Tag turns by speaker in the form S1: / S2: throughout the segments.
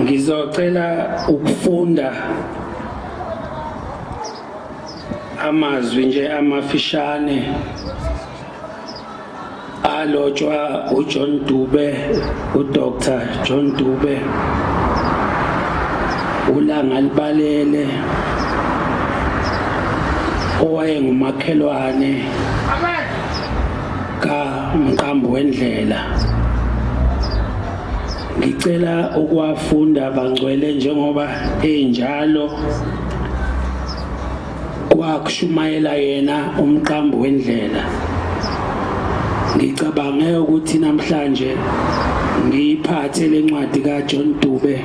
S1: ngizocela ukufunda amazwi nje amafishane alotshwa uJohn Dube, uDr John Dube, ulanga libalele owayengumakhelwane kaMqambi wendlela. Ngicela ukuwafunda bangcwele njengoba enjalo kwakushumayela yena umqambi wendlela. Ngicabange ukuthi namhlanje ngiyiphathe lencwadi kaJohn Dube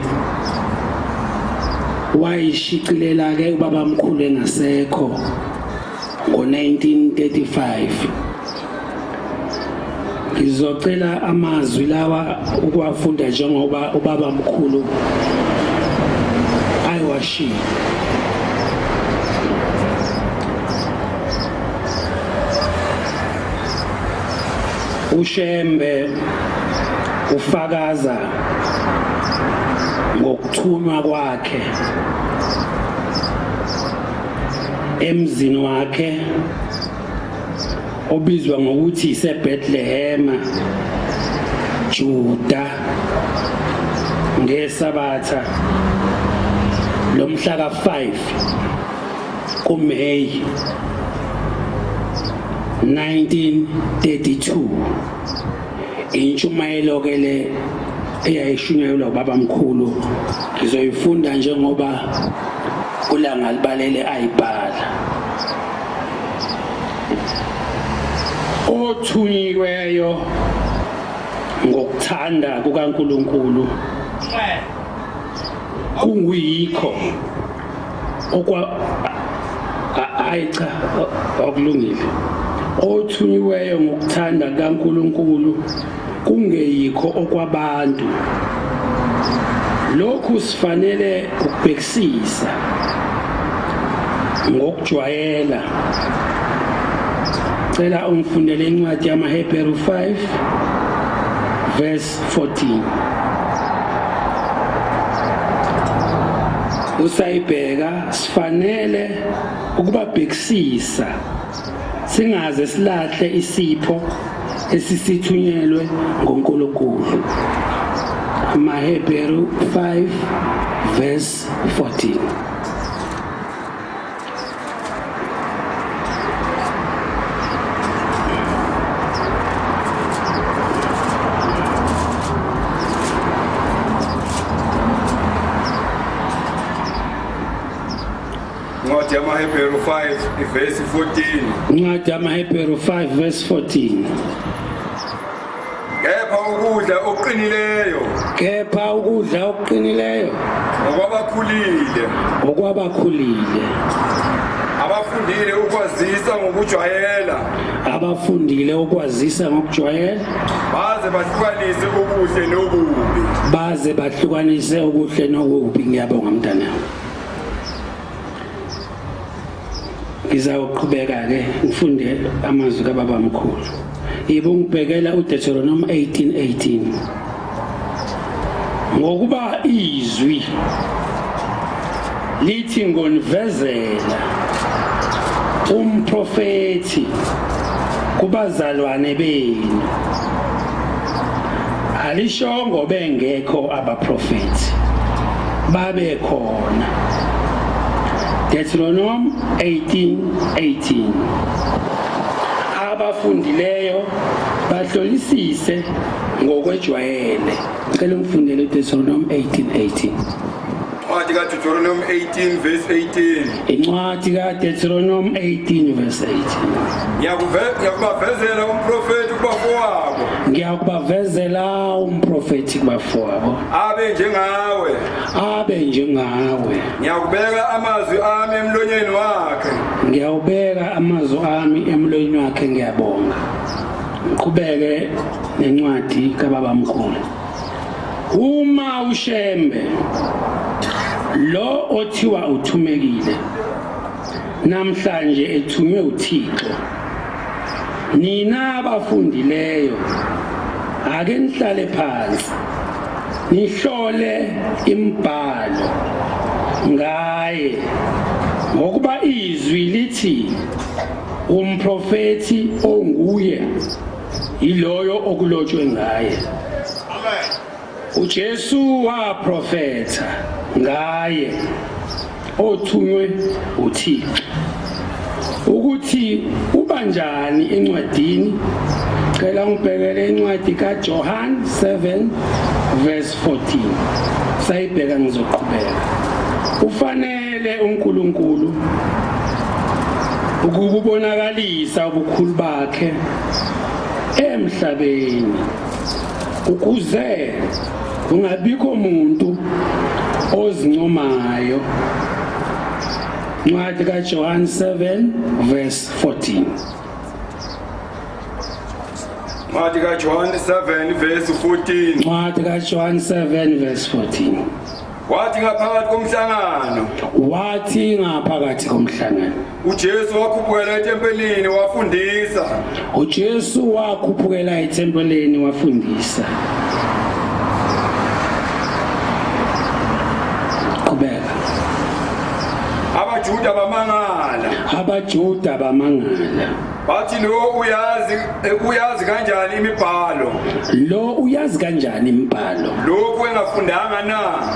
S1: wayishicilela ke ubabamkhulu engasekho ngo-1935. Ngizocela amazwi lawa ukuwafunda njengoba ubabamkhulu ayiwashilo. uShembe ufakaza ngokuthunywa kwakhe emzini wakhe obizwa ngokuthi iseBethlehem, Juda, ngeSabatha lomhla ka-5 kuMeyi 1932. Intshumayelo ke le eyayishunyayelwa ubabamkhulu ngizoyifunda njengoba ulanga libalele ayibhala. Othunyiweyo ngokuthanda kukaNkulunkulu kunguyikho ayicha okulungile. Othunyiweyo ngokuthanda kaNkulunkulu kungeyikho okwabantu. Lokhu sifanele ukubhekisisa ngokujwayela. Cela ungifundele incwadi yamaHebheru 5 verse 14. Usayibheka, sifanele ukubabhekisisa singaze silahle isipho esisithunyelwe ngoNkulunkulu. AmaHebheru 5 verse 14.
S2: Incwadi yamaHebheru 5 verse 14.
S1: Incwadi yamaHebheru 5 verse 14.
S2: Kepha ukudla okuqinileyo.
S1: Kepha ukudla okuqinileyo okwabakhulile.
S2: Abafundile ukwazisa ngokujwayela.
S1: Abafundile ukwazisa ngokujwayela.
S2: Baze bahlukanise okuhle nokubi.
S1: Baze bahlukanise okuhle nokubi. Ngiyabonga mntana. Ngizawuqhubeka ke ngifunde amazwi kababamkhulu. Yibo ngibhekela uDeuteronomy 18:18. Ngokuba izwi lithi ngonivezela umprofeti kubazalwane benu. Alishongo bengekho abaprofeti, babe khona. Deuteronomy 18:18. Abafundileyo bahlolisise ngokwejwayele. Ngicela ngifundele uDeuteronomy 18:18.
S2: Incwadi kaDeuteronomy 18 verse 18.
S1: Incwadi kaDeuteronomy 18 verse 18.
S2: Ngiyakubavezela umprofeti kubafowabo.
S1: Ngiyakubavezela umprofeti kubafowabo.
S2: Abe njengawe. Ngiyakubeka amazwi ami emlonyeni wakhe.
S1: Ngiyawubeka amazwi ami emlonyeni wakhe. Ngiyabonga. Qhubeke nencwadi kababamkhulu. Uma uShembe lo othiwa uthumekile namhlanje ethunywe uThixo, nina abafundileyo ake nihlale phansi nihlole imbhalo ngaye ngokuba izwi lithi umprofeti onguye iloyo okulotshwe ngaye. uJesu waprofetha ngaye othunywe uThixo ukuthi ubanjani encwadini. Cela ngibhekele incwadi kaJohn 7 verse 14. Sayibheka ngizoqhubeka. Ufanele uNkulunkulu ukubonakalisa ubukhulu bakhe emhlabeni ukuze kungabikho umuntu ozincomayo. Incwadi kaJohn 7 verse 14.
S2: Incwadi kaJohn 7 verse 14.
S1: Incwadi kaJohn 7 verse 14.
S2: Wathi
S1: ngaphakathi komhlangano
S2: uJesu wakhuphukela etempelini wafundisa.
S1: uJesu wakhuphukela etempelini wafundisa. Qhubeka. Abajuda bamangala
S2: bathi uyazi kanjani imibhalo?
S1: Uyazi kanjani imibhalo?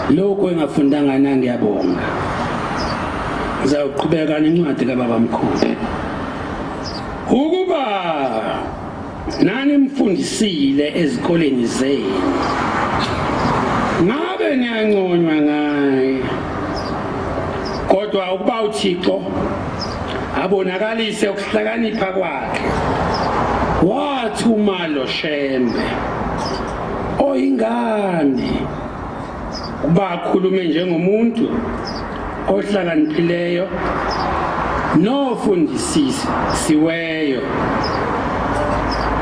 S1: Lokhu engafundanga na. Ngiyabonga. Ngizawuqhubeka nencwadi kaBaba Mkhulu. Ukuba nani mfundisile ezikoleni zenu, ngabe niyanconywa ngaye. Kodwa ukuba uThixo abonakalise ukuhlakanipha kwakhe, wathuma lo Shembe oyingane ukuba akhulume njengomuntu ohlakaniphileyo nofundisiweyo,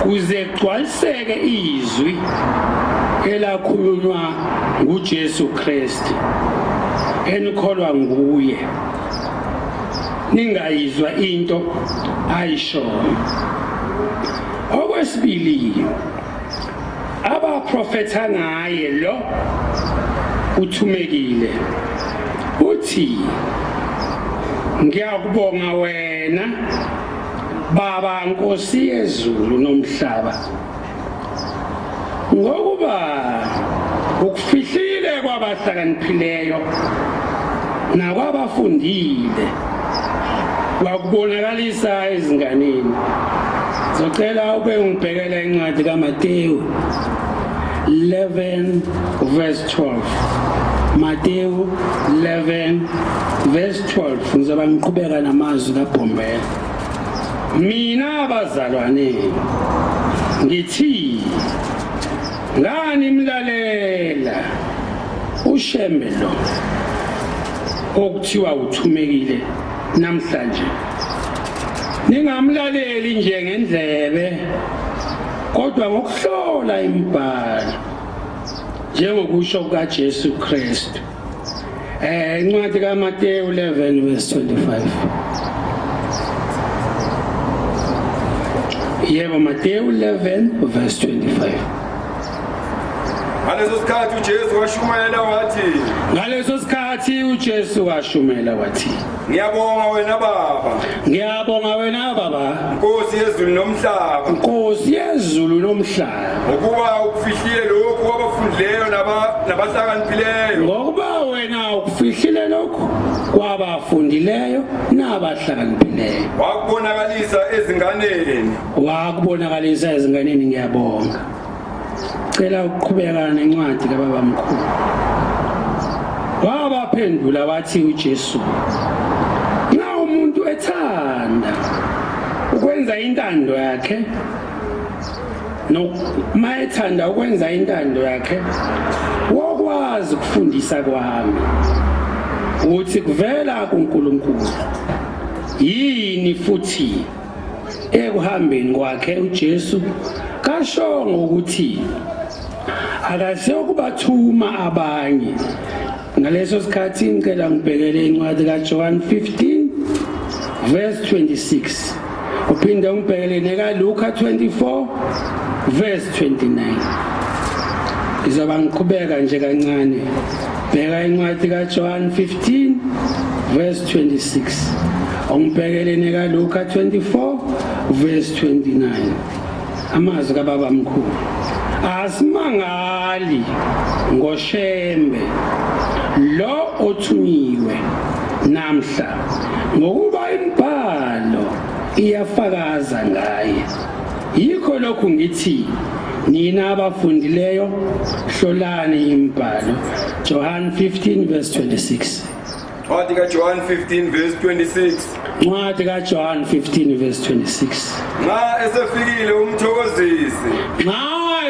S1: kuze kugcwaliseke izwi elakhulunywa nguJesu Kristu enikholwa nguye, ningayizwa into ayishoyo. Okwesibili, abaprofetha ngaye lo uthumekile uthi, ngiyakubonga wena Baba Nkosi yezulu nomhlaba, ngokuba ukufihlile kwabahlakaniphileyo nakwabafundile wakubonakalisa ezinganeni. Ngicela ube ngibhekela incwadi kaMateyu 11 verse 12. Mateyu 11 verse 12. Ngizoba ngiqhubeka namazwi kaBhombela. Mina bazalwane ngithi, ngani mlalela uShembe lo okuthiwa uthumekile namhlanje. Ningamlaleli nje ngendlebe, kodwa ngokuhlola imibhalo njengokusho kukaJesu Kristu. Incwadi kaMateyu 11 verse 25. Yebo, Mateyu 11 verse 25.
S2: Ngaleso sikhathi uJesu washumela wathi, ngiyabonga wena Baba, Nkosi yezulu nomhlaba, ngokuba ukufihlile lokhu kwabafundileyo nabahlakaniphileyo. Ngokuba wena ukufihlile lokhu kwabafundileyo nabahlakaniphileyo. Wakubonakalisa ezinganeni. Ngiyabonga. Cela ukuqhubeka nencwadi kaBaba Mkhulu. Wabaphendula wathi uJesu, nxa umuntu ethanda ukwenza intando yakhe, noma ethanda ukwenza intando yakhe, wakwazi ukufundisa kwami ukuthi kuvela kuNkulunkulu. Yini futhi ekuhambeni kwakhe uJesu kashongo ukuthi akaseyokubathuma abanye. Ngaleso sikhathi ngicela ngibhekele incwadi kaJohn 15 verse 26. Uphinde ngibhekele nekaLuka 24 verse 29.
S1: Ngizoba ngiqhubeka nje kancane. Bheka incwadi kaJohn 15 verse 26. Ongibhekele nekaLuka 24 verse 29. Amazwi kaBaba mkhulu. Asimangali ngoshembe lo othunyiwe namhla ngokuba imibhalo iyafakaza ngaye. Yikho lokhu ngithi nina abafundileyo hlolani imibhalo. John 15 verse 26.
S2: Ncwadi kaJohn 15 verse 26.
S1: Ncwadi kaJohn 15 verse 26.
S2: Nxa esefikile umthokozisi.
S1: Nxa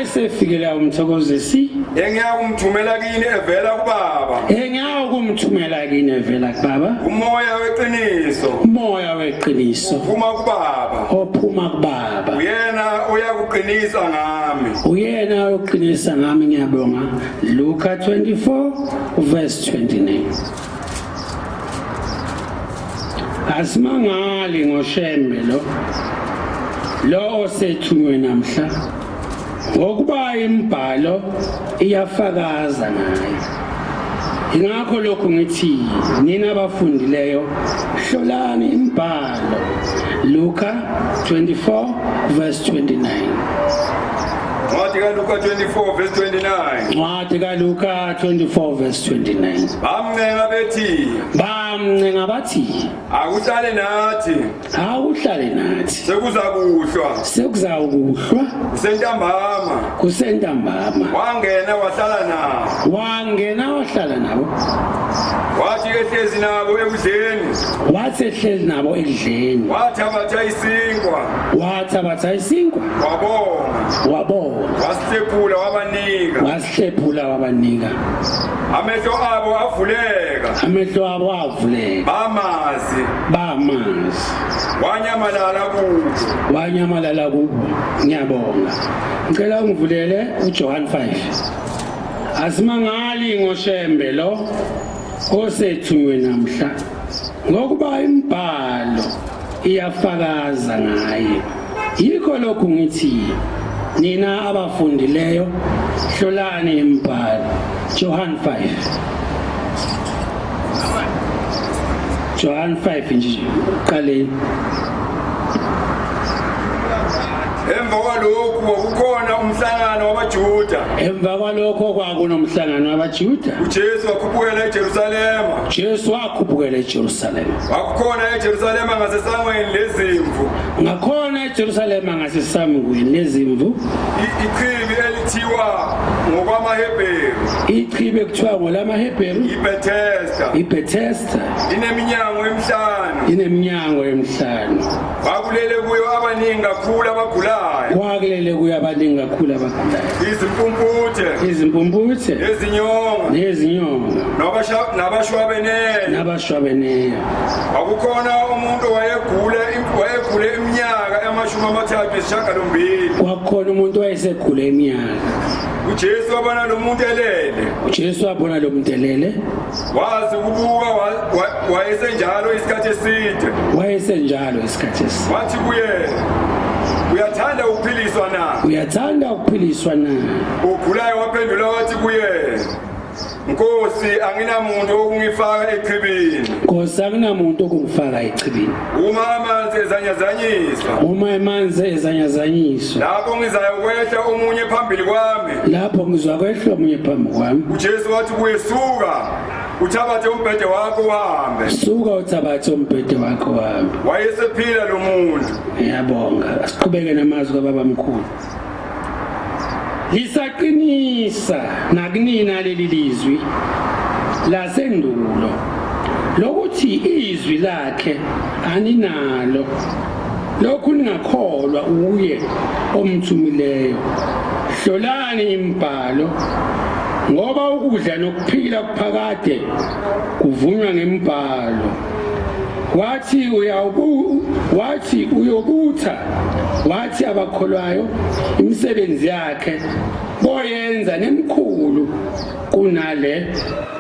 S1: esefikile umthokozisi
S2: engiyakumthumela kini evela kuBaba.
S1: Engiyakumthumela kini evela kuBaba.
S2: Umoya weqiniso.
S1: Umoya weqiniso.
S2: Uphuma kuBaba.
S1: Ophuma kuBaba.
S2: Uyena uyakuqinisa ngami.
S1: Uyena uqinisa ngami ngiyabonga. Luka 24 verse 29. Asimangali ngoshembe lo osethunywe namhla ngokuba imibhalo iyafakaza ngaye. Ingakho lokhu ngithi nina abafundileyo hlolani imibhalo. Luka 24 verse 29.
S2: Ncwadi kaLuka 24 verse 29.
S1: Ncwadi kaLuka 24 verse 29. Bamncenga bathi
S2: akuhlale nathi.
S1: Awuhlale nathi.
S2: Sekuzakuhlwa.
S1: Sekuzawukuhlwa. Kusentambama.
S2: Wangena wahlala nabo. Wathi ehlezi nabo ekudleni. Wathabatha isinkwa. Wabonga. Wasihlephula wabanika. Amehlo abo avuleka. Bamazi. Wanyamalala kubo. Ngiyabonga. Ngicela ungivulele uJohn 5. Asimangali ngoshembe lo osethunywe namhla ngokuba imibhalo iyafakaza ngaye. Yikho lokhu ngithi nina abafundileyo hlolani imibhalo. John 5. John 5 nje qaleni. Emva kwalokho kukhona umhlangano wabaJuda.
S1: Emva kwalokho kwakunomhlangano wabaJuda.
S2: uJesu wakhuphukela eJerusalema. Wakukhona eJerusalema ngasesangweni lezimvu.
S1: Ngakhona eJerusalema ngasesangweni lezimvu.
S2: Ichibi elithiwa ngokwamaHebheru.
S1: Ichibi ekuthiwa ngolamaHebheru. iBethesda. Ineminyango emihlanu.
S2: Kwakulele kuyo abaningi kakhulu abagulayo.
S1: Izimpumputhe. Nezinyonga. Nabashwabeneyo.
S2: Kwakukhona umuntu wayegule iminyaka ama-38.
S1: Kwakukhona umuntu wayesegule iminyaka.
S2: uJesu wabona lo muntu elele. Wazi ukubuka wayesenjalo isikhathi eside. Wathi kuye, uyathanda ukuphiliswa na? Ugulayo waphendula wathi kuye, Nkosi, anginamuntu okungifaka echibini. Uma amanzi ezanyazanyiswa. Lapho ngizayokwehla omunye phambili kwami. uJesu wathi kuye, suka, uthabathe umbhede wakho uhambe. Wayesephila lo muntu.
S1: Ngiyabonga. Asiqhubeke namazwi kaBaba mkhulu. Lisaqinisa nakunina leli lizwi lasendulo lokuthi izwi lakhe aninalo. Lokhu ningakholwa uye omthumileyo. Hlolani imibhalo ngoba ukudla nokuphila kuphakade kuvunywa ngembhalo. Wathi uyobutha. Wathi abakholwayo imisebenzi yakhe boyenza nemkhulu kunale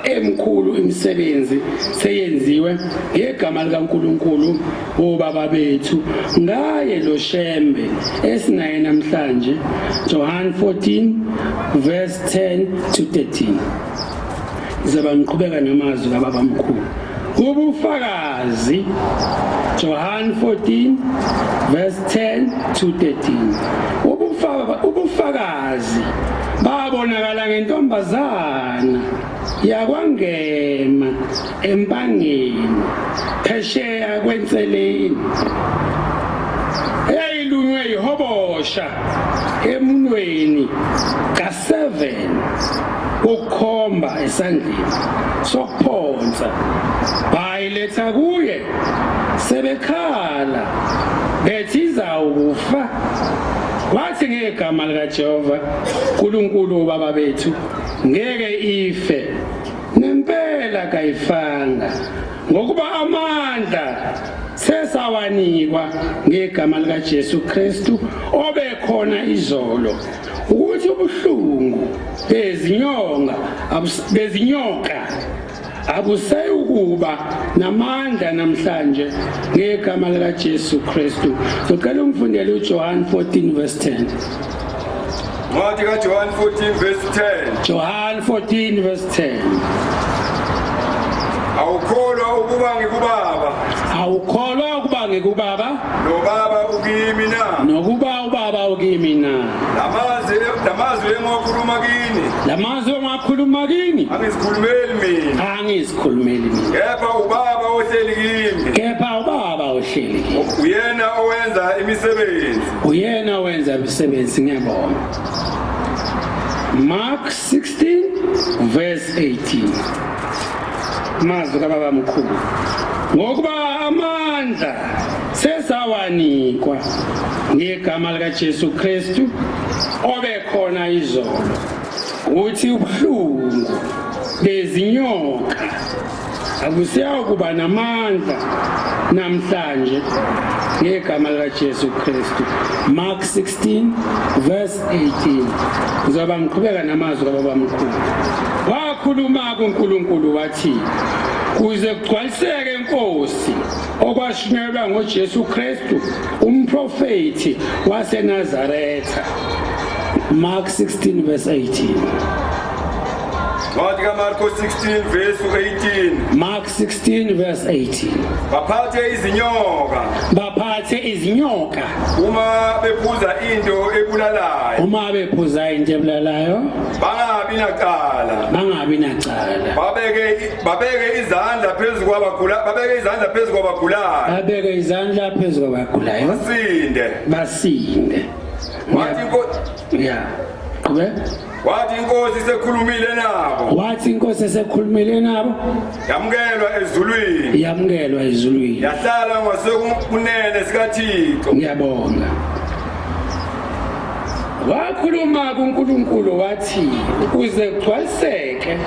S1: emkhulu imisebenzi seyenziwe ngegama likaNkulunkulu obaba bethu ngaye lo shembe esinaye namhlanje. John 14 verse 10 to 13. Ngizoba ngiqhubeka namazwi kababa mkhulu. Ubufakazi John 14 verse 10 to 13. Ubufakazi babonakala ngentombazana yakwangema empangeni phesheya kwenseleni eyayilunywe ihobosha emunweni ka7 ukukhomba esandleni sokuphonsa bayiletha kuye sebekhala bethi izawufa. Wathi ngegama likaJehova uNkulunkulu ubaba bethu ngeke ife nempela kayifanga ngokuba amandla sesawanikwa ngegama likaJesu Kristu obekhona izolo ukuthi ubuhlungu bezinyoka abusayukuba namandla namhlanje ngegama likaJesu Kristu. Socela ungifundele uJohn 14 verse 10.
S2: Wathi kaJohn 14 verse 10.
S1: John 14 verse 10.
S2: Awukholwa ukuba ngikubaba.
S1: Awukholwa ukuba ngikubaba.
S2: Nobaba ukimi na.
S1: Nokuba ubaba ukimi na.
S2: Lamazwi engikhuluma kini.
S1: Lamazwi engikhuluma kini. Angisikhulumeli mina.
S2: Kepha ubaba ohleli kimi.
S1: Kepha ubaba ohleli kimi.
S2: Uyena owenza imisebenzi.
S1: Uyena owenza imisebenzi. Ngiyabonga. Mark 16 verse 18. Mazwi kababa mkhulu. Ngokuba amandla sesawanikwa ngegama likaJesu Kristu obekhona izolo uthi ubuhlungu bezinyoka akusiyakuba namandla namhlanje ngegama likaJesu Kristu. Mark 16 verse 18. Ngizoba ngiqhubeka namazwi kababa mkhulu. Wakhuluma kuNkulunkulu wathi kuze kugcwaliseke inkosi okwashunyelwa ngoJesu Kristu umprofeti waseNazaretha. Mark 16 verse 18.
S2: Wathi kaMarko 16 verse 18.
S1: Mark 16 verse 18. Baphathe izinyoka
S2: uma bephuza into ebulalayo bangabi nacala babeke izandla phezulu kwabagulayo
S1: basinde.
S2: Wathi inkosi sekhulumile nabo yamkelwa ezulwini yahlala ngasekunene sikaThixo.
S1: Ngiyabonga. Wakhuluma kuNkulunkulu wathi ukuze kugcwaliseke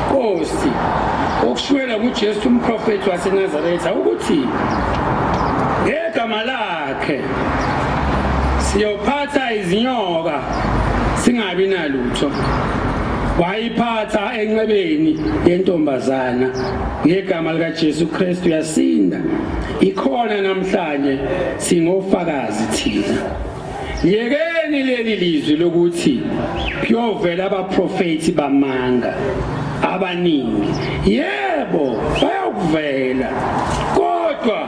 S1: inkosi okushunyelwa nguJesu umprofeti waseNazaretha ukuthi ngegama lakhe siyophatha izinyoka singabi nalutho. Wayiphatha enqebeni yentombazana ngegama likaJesu Kristu yasinda. Ikhona namhlanje singofakazi thina. Yekeni leli lizwi lokuthi kuyovela abaprofeti bamanga abaningi. Yebo bayakuvela kodwa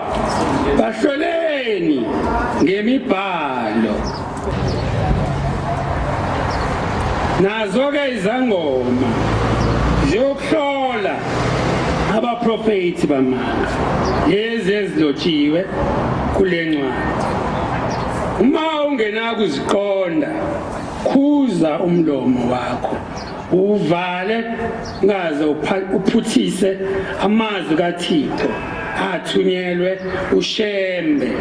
S1: bahloleni ngemibhalo. Nazo-ke izangoma ziyokuhlola abaprofeti bamanga lezi ezilotshiwe kule ncwadi. Uma ungena kuziqonda khuza umlomo wakho uvale ngaze uphuthise amazwi kaThixo athunyelwe ushembe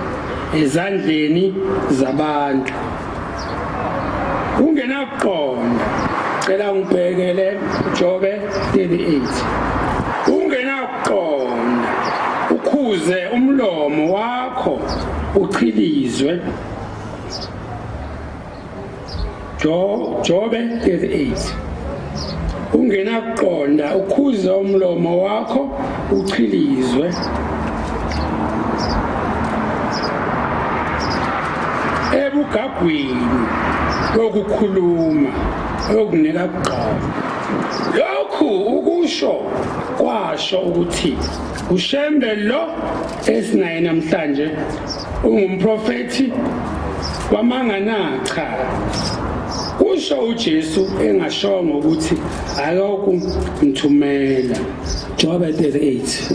S1: ezandleni zabantu. Ungena kuqonda cela ngibhekele uJobe 38. Ungena kuqonda ukhuze umlomo wakho uchilizwe. Jobe 38. Ungena kuqonda ukhuza umlomo wakho uchilizwe ebugagwini lokukhuluma okunika kuqala. Lokhu ukusho kwasho ukuthi uShembe lo esinaye namhlanje ungumprofeti wamangana cha. Usho uJesu engashongo ukuthi akukho ngithumela. Job 38.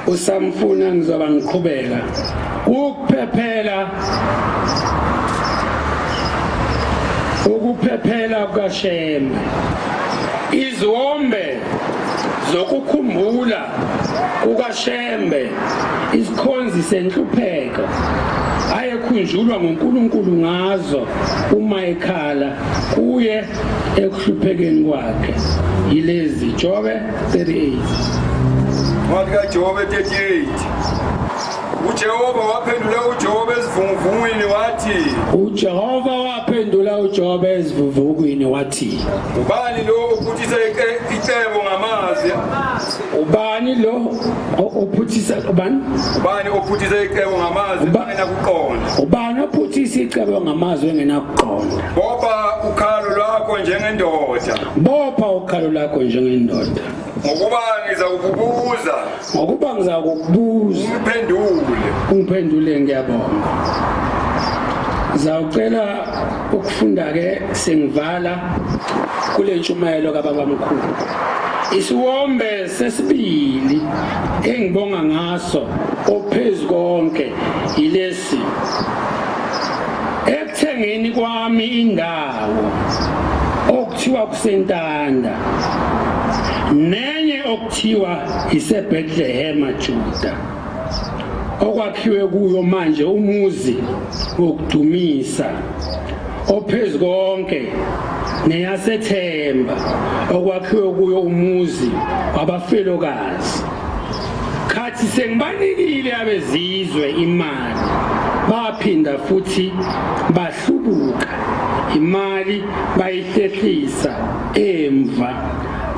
S1: Usamfuna ngizoba ngiqhubeka ukuphephela kukaShembe. Izombe zokukhumbula kukaShembe isikhonzi senhlupheko ayekhunjulwa nguNkulunkulu ngazo uma ekhala kuye ekuhluphekeni kwakhe. Yilezi Jobe 38.
S2: Wathi kaJobe 38. uJehova waphendula uJobe ezivunguvungwini wathi
S1: uJehova waphendula uJobe ezivunguvungwini wathi
S2: ubani lo ophuthisa icebo ngamazwi
S1: ubani lo ophuthisa ubani ophuthisa icebo ngamazwi engenakuqonda
S3: ubani ophuthisa icebo ngamazwi engenakuqonda
S2: bopha ukhalo lwakho njengendoda ngokuba ngiza kukubuza
S1: ungiphendule ngiyabonga. Zawucela ukufunda ke sengivala kule ntshumayelo kaBaba mkhulu. Isiwombe sesibili engibonga ngaso ophezulu konke yilesi: ekuthengeni kwami indawo okuthiwa kusentanda nenye okuthiwa iseBethlehem Juda, okwakhiwe kuyo manje umuzi wokudumisa ophezulu konke, neyaseThemba okwakhiwe kuyo umuzi wabafelokazi. Khathi sengibanikile abezizwe imali, baphinda futhi bahlubuka imali bayihlehlisa emva,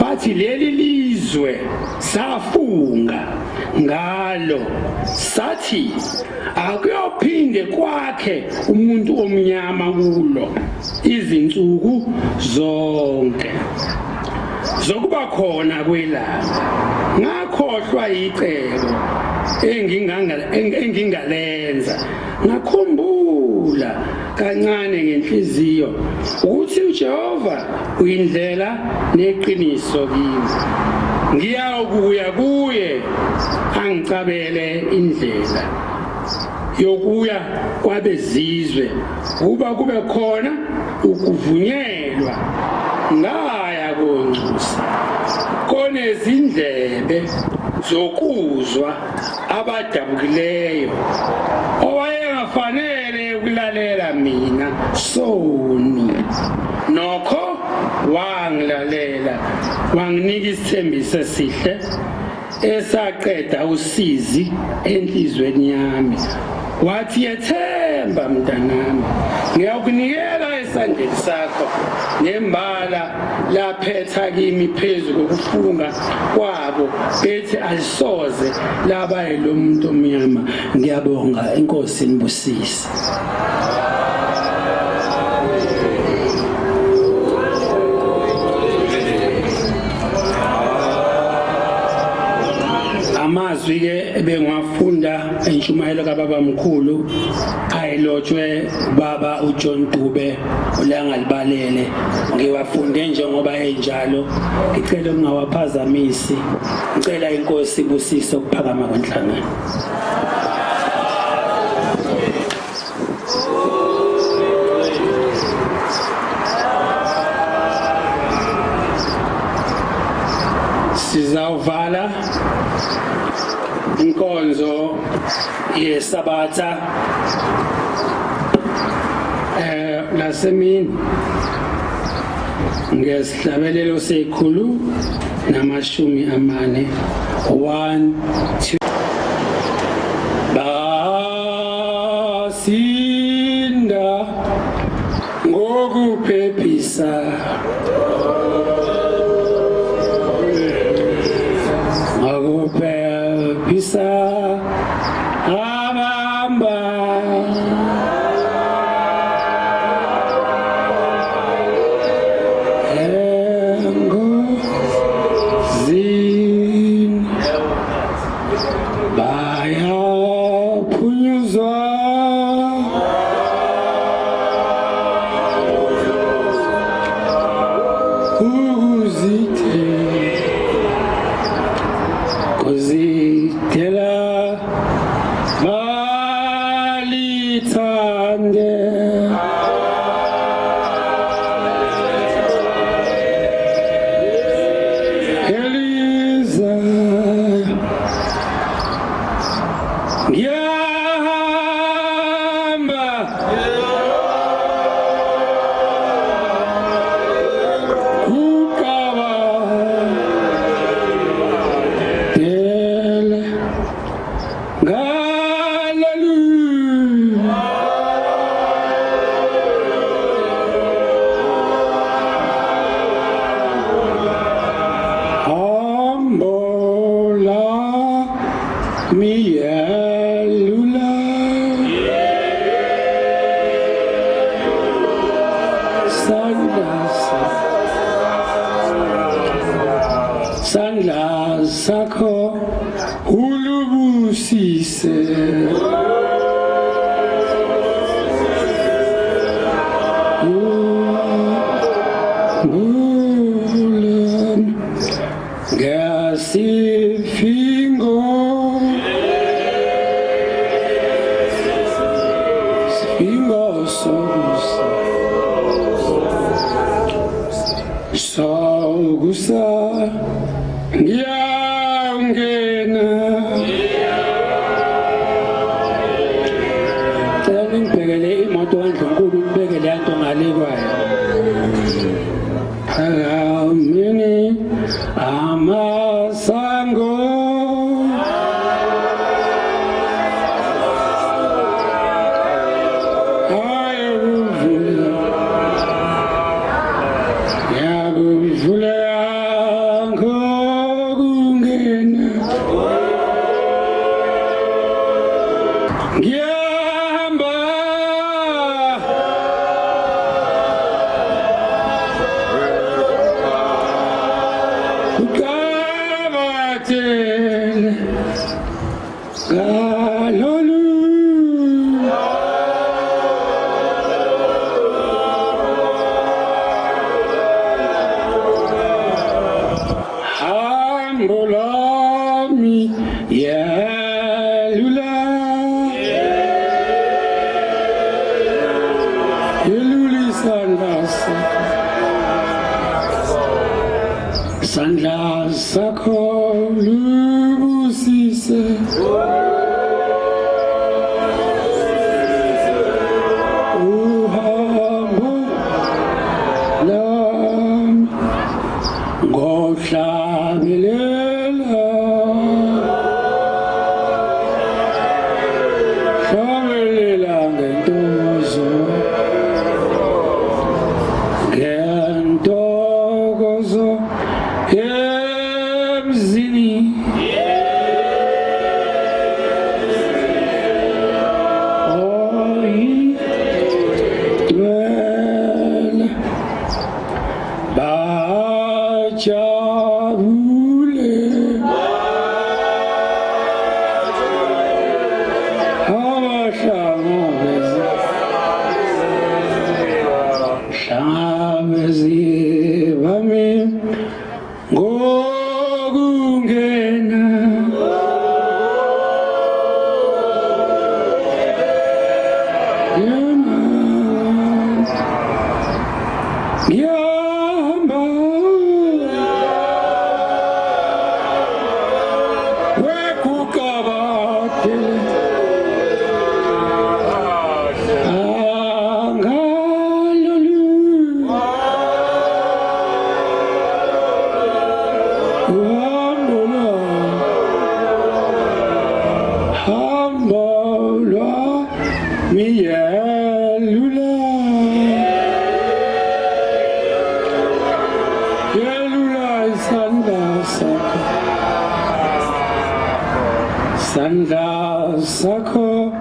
S1: bathi leli lizwe safunga ngalo sathi akuyophinde kwakhe umuntu omnyama kulo izinsuku zonke zokuba khona kwelanga. Ngakhohlwa icebo engingalenza, ngakhumbula kancane ngenhliziyo ukuthi uJehova uyindlela neqiniso kimi. Ngiyawukuya kuye angicabele indlela yokuya kwabezizwe kuba kube khona ukuvunyelwa. Ngaya koncusa konezindlebe zokuzwa abadabukileyo owayengafanele ukulalela mina soni, nokho wangilalela wanginika isithembiso esihle esaqeda usizi enhlizweni yami. Wathi yethemba mntanami, ngiyakunikela esandleni sakho nembala laphetha kimi phezu kokufunga kwabo bethi alisoze laba lo muntu omnyama. Ngiyabonga, Inkosi inibusise. Amazwi ke ebengwafunda entshumayelo kaBaba mkhulu ayilotshwe baba uJohn Dube olangalibalele, ngiwafunde njengoba enjalo. Ngicela ungawaphazamisi, ngicela Inkosi ibusise ukuphakama kwenhlangano. Sizawuvala inkonzo yeSabatha lasemini ngesihlabelelo sekhulu namashumi amane. 1 2 Baba ngokuphephisa ngokuphephisa abamba engozini bayaphunyuzwa kuzithela balithande eliza ngiyahamba kukaba dele hallelujah ambola miyelula sandla sakho ulubusise bulan gasifingo sifingo sogusa ngiyangena cela ngibhekele imoto kaNdlunkulu ngibekele yanto ngale kwayo amini amasango yakuvula ngokungena ngiyahamba ukabathele ngalolu hambo lami yelula sandla sakho lubusise uhambo lami ngohlabelela hlabelela ngentokozo ngentokozo emzini oyidwele bajabule abahlangabezi bami ngokungena ngiyahamba wekukabathele hambolwa miyelula Sandla sakho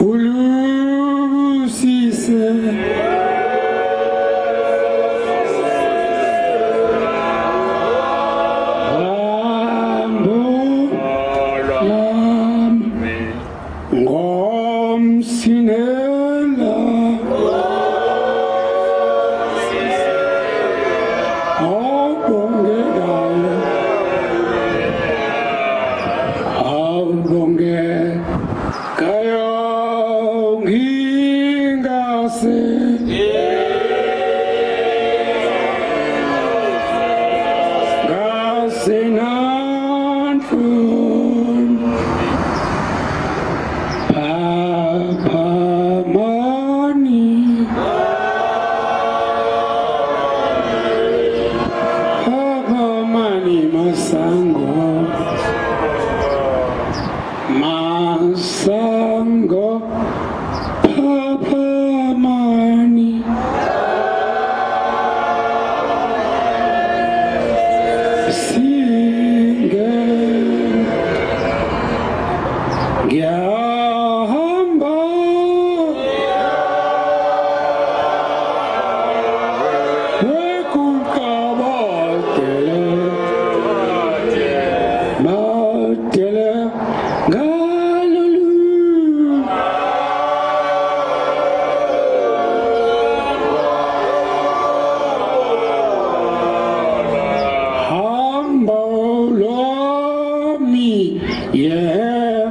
S1: ulusise ngomsinela awubongekayo ngingase Masango Papa Mani Singe Gyahamba Wekukabatele Batele yeah,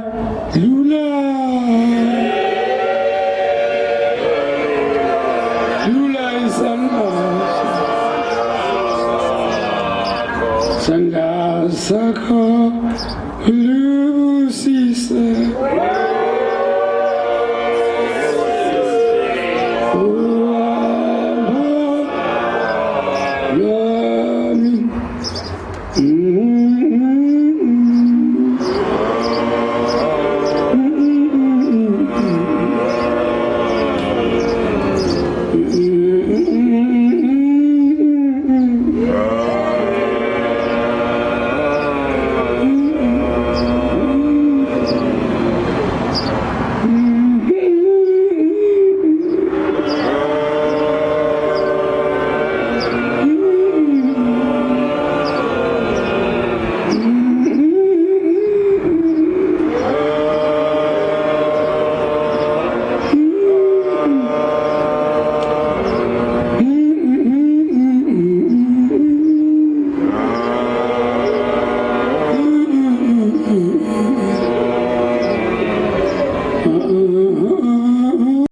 S1: Lula is Sanga Sako